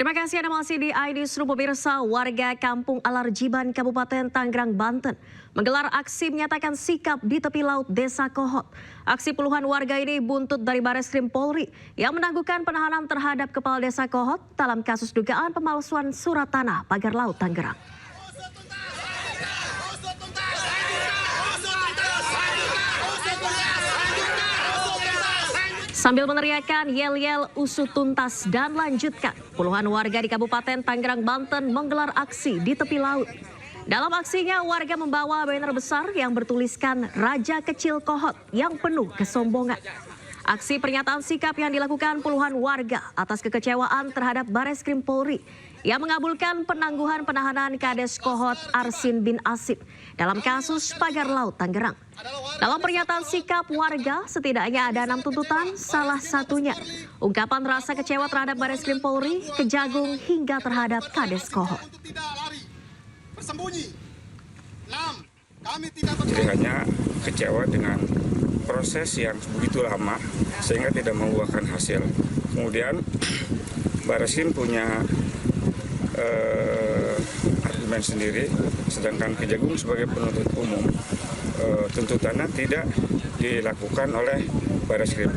Terima kasih Anda masih di iNewsroom. Pemirsa, warga Kampung Alarjiban, Kabupaten Tangerang, Banten menggelar aksi menyatakan sikap di tepi laut Desa Kohot. Aksi puluhan warga ini buntut dari Bareskrim Polri yang menangguhkan penahanan terhadap Kepala Desa Kohot dalam kasus dugaan pemalsuan surat tanah pagar laut Tangerang. Sambil meneriakan yel-yel usut tuntas dan lanjutkan, puluhan warga di Kabupaten Tangerang, Banten menggelar aksi di tepi laut. Dalam aksinya, warga membawa banner besar yang bertuliskan Raja Kecil Kohot yang penuh kesombongan. Aksi pernyataan sikap yang dilakukan puluhan warga atas kekecewaan terhadap Bareskrim Polri yang mengabulkan penangguhan penahanan Kades Kohot Arsin bin Asib dalam kasus pagar laut Tangerang. Dalam pernyataan sikap warga, setidaknya ada 6 tuntutan, salah satunya ungkapan rasa kecewa terhadap Bareskrim Polri, Kejagung hingga terhadap Kades Kohot. Jadi hanya kecewa dengan proses yang begitu lama sehingga tidak membuahkan hasil. Kemudian Bareskrim punya argumen sendiri, sedangkan Kejagung sebagai penuntut umum tuntutannya tidak dilakukan oleh Bareskrim.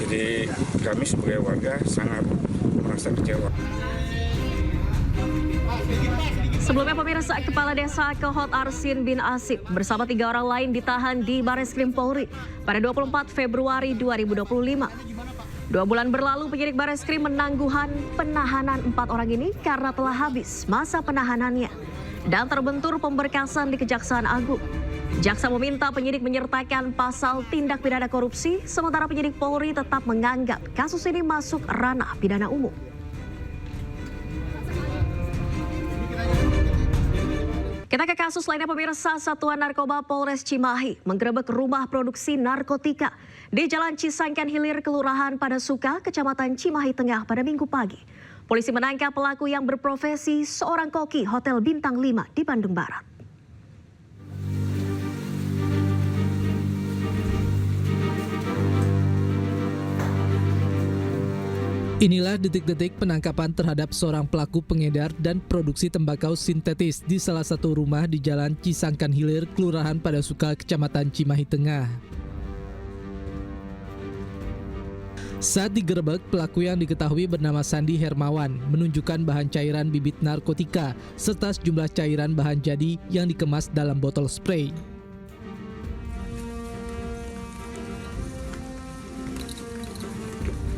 Jadi kami sebagai warga sangat merasa kecewa. Sebelumnya pemirsa, Kepala Desa Kohot Arsin bin Asib bersama 3 orang lain ditahan di Bareskrim Polri pada 24 Februari 2025. 2 bulan berlalu penyidik Bareskrim menangguhan penahanan 4 orang ini karena telah habis masa penahanannya dan terbentur pemberkasan di Kejaksaan Agung. Jaksa meminta penyidik menyertakan pasal tindak pidana korupsi, sementara penyidik Polri tetap menganggap kasus ini masuk ranah pidana umum. Kita ke kasus lainnya pemirsa, Satuan Narkoba Polres Cimahi menggerebek rumah produksi narkotika di Jalan Cisangkan Hilir, Kelurahan Padasuka, Kecamatan Cimahi Tengah pada Minggu pagi. Polisi menangkap pelaku yang berprofesi seorang koki Hotel Bintang 5 di Bandung Barat. Inilah detik-detik penangkapan terhadap seorang pelaku pengedar dan produksi tembakau sintetis di salah satu rumah di Jalan Cisangkan Hilir, Kelurahan Padasuka, Kecamatan Cimahi Tengah. Saat digerebek, pelaku yang diketahui bernama Sandi Hermawan menunjukkan bahan cairan bibit narkotika serta sejumlah cairan bahan jadi yang dikemas dalam botol spray.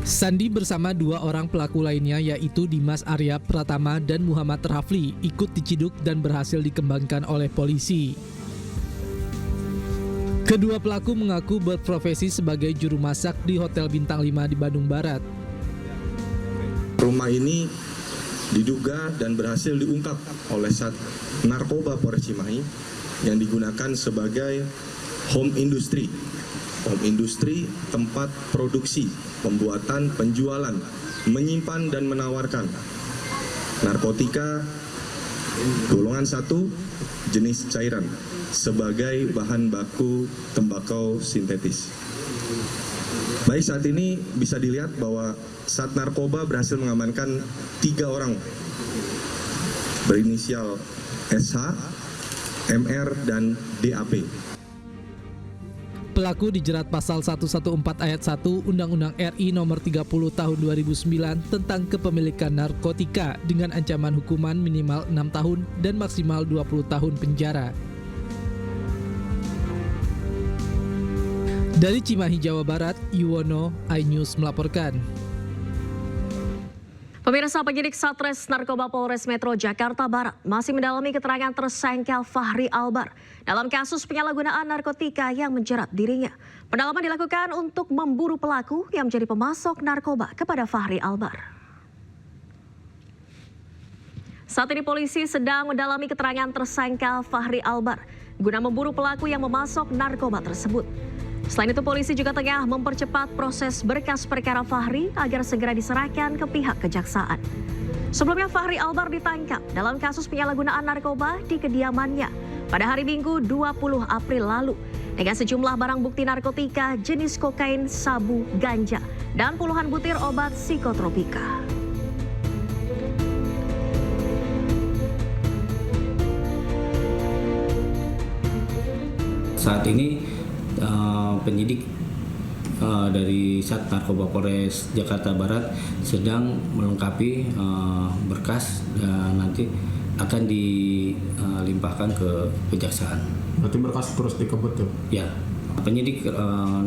Sandi bersama 2 orang pelaku lainnya yaitu Dimas Arya Pratama dan Muhammad Rafli ikut diciduk dan berhasil dikembangkan oleh polisi. Kedua pelaku mengaku berprofesi sebagai juru masak di Hotel Bintang 5 di Bandung Barat. Rumah ini diduga dan berhasil diungkap oleh Narkoba Polres Cimahi yang digunakan sebagai home industry. Home industry, tempat produksi, pembuatan, penjualan, menyimpan dan menawarkan narkotika golongan 1 jenis cairan sebagai bahan baku tembakau sintetis. Baik, saat ini bisa dilihat bahwa Sat Narkoba berhasil mengamankan 3 orang berinisial SH, MR, dan DAP. Pelaku dijerat pasal 114 ayat 1 Undang-Undang RI nomor 30 tahun 2009 tentang kepemilikan narkotika dengan ancaman hukuman minimal 6 tahun dan maksimal 20 tahun penjara. Dari Cimahi, Jawa Barat, Yuwono, iNews melaporkan. Pemirsa, penyidik Satres Narkoba Polres Metro Jakarta Barat masih mendalami keterangan tersangka Fahri Albar dalam kasus penyalahgunaan narkotika yang menjerat dirinya. Pendalaman dilakukan untuk memburu pelaku yang menjadi pemasok narkoba kepada Fahri Albar. Saat ini polisi sedang mendalami keterangan tersangka Fahri Albar guna memburu pelaku yang memasok narkoba tersebut. Selain itu, polisi juga tengah mempercepat proses berkas perkara Fahri agar segera diserahkan ke pihak kejaksaan. Sebelumnya, Fahri Albar ditangkap dalam kasus penyalahgunaan narkoba di kediamannya pada hari Minggu 20 April lalu dengan sejumlah barang bukti narkotika jenis kokain, sabu, ganja, dan puluhan butir obat psikotropika. Saat ini penyidik dari Sat Narkoba Polres Jakarta Barat sedang melengkapi berkas dan nanti akan dilimpahkan ke kejaksaan. Berarti berkas terus dikebut tuh? Ya, penyidik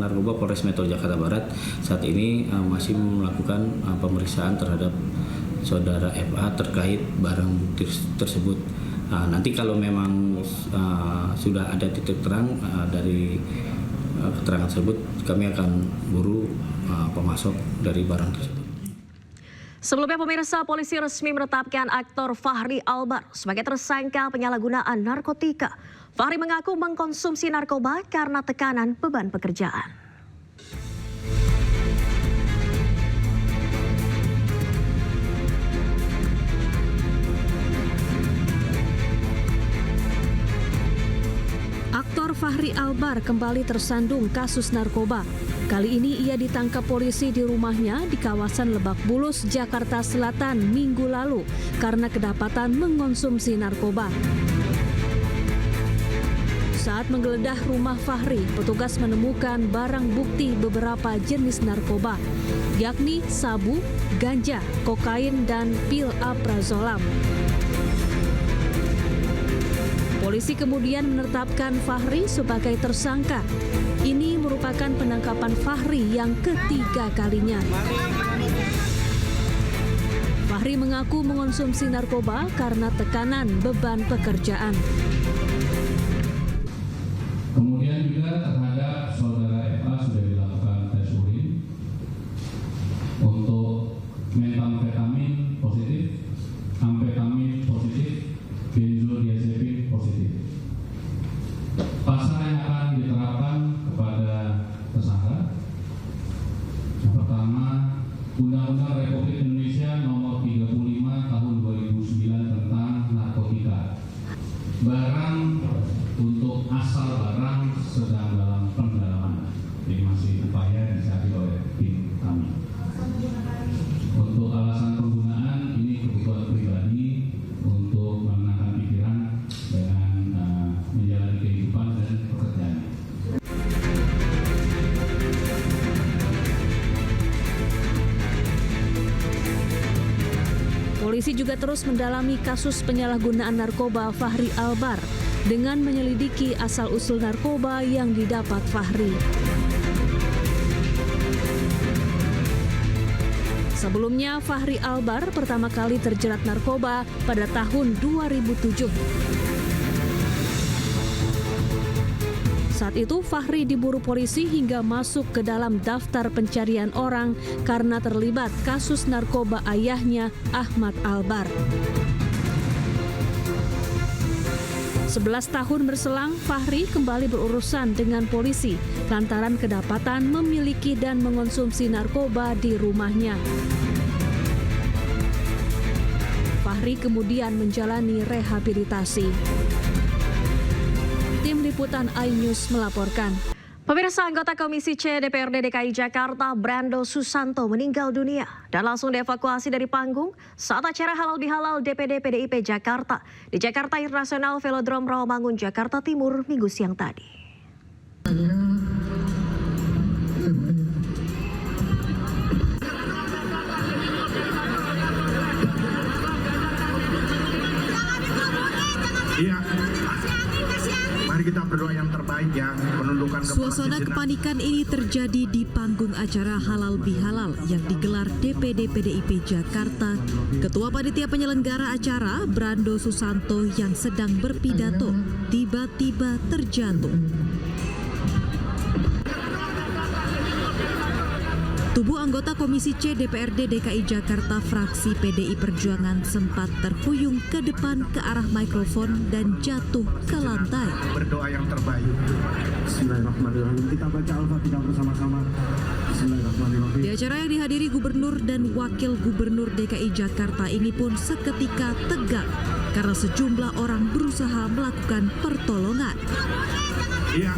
Narkoba Polres Metro Jakarta Barat saat ini masih melakukan pemeriksaan terhadap saudara FA terkait barang bukti tersebut. Nanti kalau memang sudah ada titik terang dari keterangan tersebut, kami akan buru pemasok dari barang tersebut. Sebelumnya pemirsa, polisi resmi menetapkan aktor Fahri Albar sebagai tersangka penyalahgunaan narkotika. Fahri mengaku mengkonsumsi narkoba karena tekanan beban pekerjaan. Aktor Fahri Albar kembali tersandung kasus narkoba. Kali ini ia ditangkap polisi di rumahnya di kawasan Lebak Bulus, Jakarta Selatan Minggu lalu karena kedapatan mengonsumsi narkoba. Saat menggeledah rumah Fahri, petugas menemukan barang bukti beberapa jenis narkoba, yakni sabu, ganja, kokain, dan pil alprazolam. Polisi kemudian menetapkan Fahri sebagai tersangka. Ini merupakan penangkapan Fahri yang ketiga kalinya. Fahri mengaku mengonsumsi narkoba karena tekanan beban pekerjaan. Kemudian juga terhadap saudara FA sudah dilakukan tes urin untuk metamfetamin positif, amfetamin positif, benzodiazepin positif. Pasal yang akan diterapkan kepada tersangka, yang pertama, Undang-Undang Republik Indonesia Nomor 35 Tahun 2009 tentang narkotika. Barang untuk asal barang sedang dalam pendalaman, jadi masih upaya dicari oleh tim kami. Untuk alasan penggunaan ini kebutuhan pribadi untuk menenangkan pikiran dengan menjalani kehidupan dan pekerjaan. Polisi juga terus mendalami kasus penyalahgunaan narkoba Fahri Albar dengan menyelidiki asal-usul narkoba yang didapat Fahri. Sebelumnya, Fahri Albar pertama kali terjerat narkoba pada tahun 2007. Saat itu, Fahri diburu polisi hingga masuk ke dalam daftar pencarian orang karena terlibat kasus narkoba ayahnya, Ahmad Albar. 11 tahun berselang, Fahri kembali berurusan dengan polisi lantaran kedapatan memiliki dan mengonsumsi narkoba di rumahnya. Fahri kemudian menjalani rehabilitasi. Tim Liputan iNews melaporkan. Pemirsa, anggota Komisi C DPRD DKI Jakarta Brando Susanto meninggal dunia dan langsung dievakuasi dari panggung saat acara Halal Bihalal DPD PDIP Jakarta di Jakarta International Velodrome Rawamangun, Jakarta Timur, Minggu siang tadi. Iya. Mari kita berdoa yang terbaik ya, menundukkan kepala. Suasana kepanikan ini terjadi di panggung acara Halal Bihalal yang digelar DPD PDIP Jakarta. Ketua Panitia Penyelenggara acara, Brando Susanto yang sedang berpidato, tiba-tiba terjatuh. Tubuh anggota Komisi C DPRD DKI Jakarta fraksi PDI Perjuangan sempat terhuyung ke depan ke arah mikrofon dan jatuh ke lantai. Berdoa yang terbaik. Bismillahirrahmanirrahim. Kita baca Al-Fatihah bersama-sama. Bismillahirrahmanirrahim. Di acara yang dihadiri Gubernur dan Wakil Gubernur DKI Jakarta ini pun seketika tegang karena sejumlah orang berusaha melakukan pertolongan. Iya.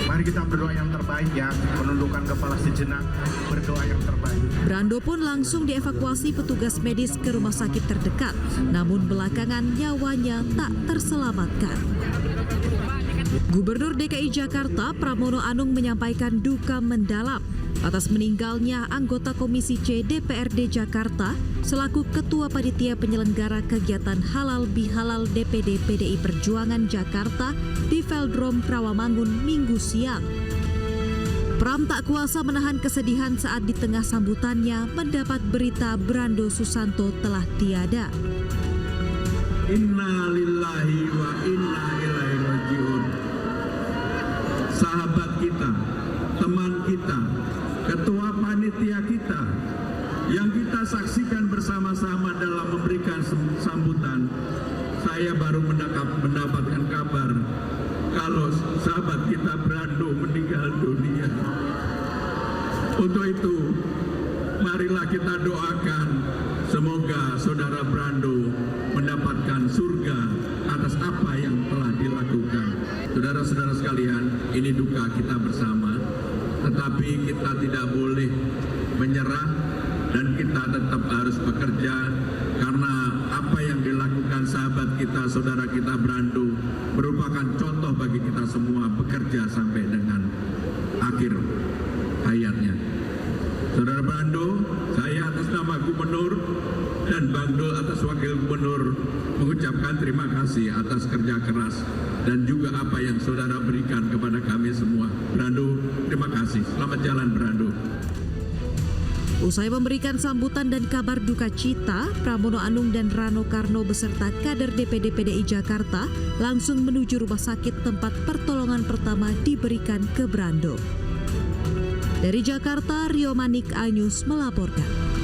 Mari kita berdoa yang terbaik ya, menundukkan kepala sejenak, berdoa yang terbaik. Brando pun langsung dievakuasi petugas medis ke rumah sakit terdekat, namun belakangan nyawanya tak terselamatkan. Gubernur DKI Jakarta Pramono Anung menyampaikan duka mendalam atas meninggalnya anggota Komisi C DPRD Jakarta selaku Ketua Panitia Penyelenggara Kegiatan Halal Bihalal DPD PDI Perjuangan Jakarta di Velodrome Rawamangun Minggu siang. Pram tak kuasa menahan kesedihan saat di tengah sambutannya mendapat berita Brando Susanto telah tiada. Inna lillahi wa inna ilaihi rajiun. Sahabat kita, teman kita, ketua panitia kita yang kita saksikan bersama-sama dalam memberikan sambutan, saya baru mendapatkan kabar kalau sahabat kita Brando meninggal dunia. Untuk itu, marilah kita doakan semoga saudara Brando mendapatkan surga atas apa yang telah dilakukan. Saudara-saudara sekalian, ini duka kita bersama, tetapi kita tidak boleh menyerah dan kita tetap harus bekerja karena apa yang dilakukan sahabat kita, saudara kita Brando merupakan contoh bagi kita semua bekerja sampai dengan akhir hayatnya. Saudara Brando, saya atas nama Gubernur dan Bang Dul atas Wakil Gubernur mengucapkan terima kasih atas kerja keras dan juga apa yang saudara berikan kepada kami semua. Brando, terima kasih. Selamat jalan Brando. Usai memberikan sambutan dan kabar duka cita, Pramono Anung dan Rano Karno beserta kader DPD PDI Jakarta langsung menuju rumah sakit tempat pertolongan pertama diberikan ke Brando. Dari Jakarta, Rio Manik Anyus melaporkan.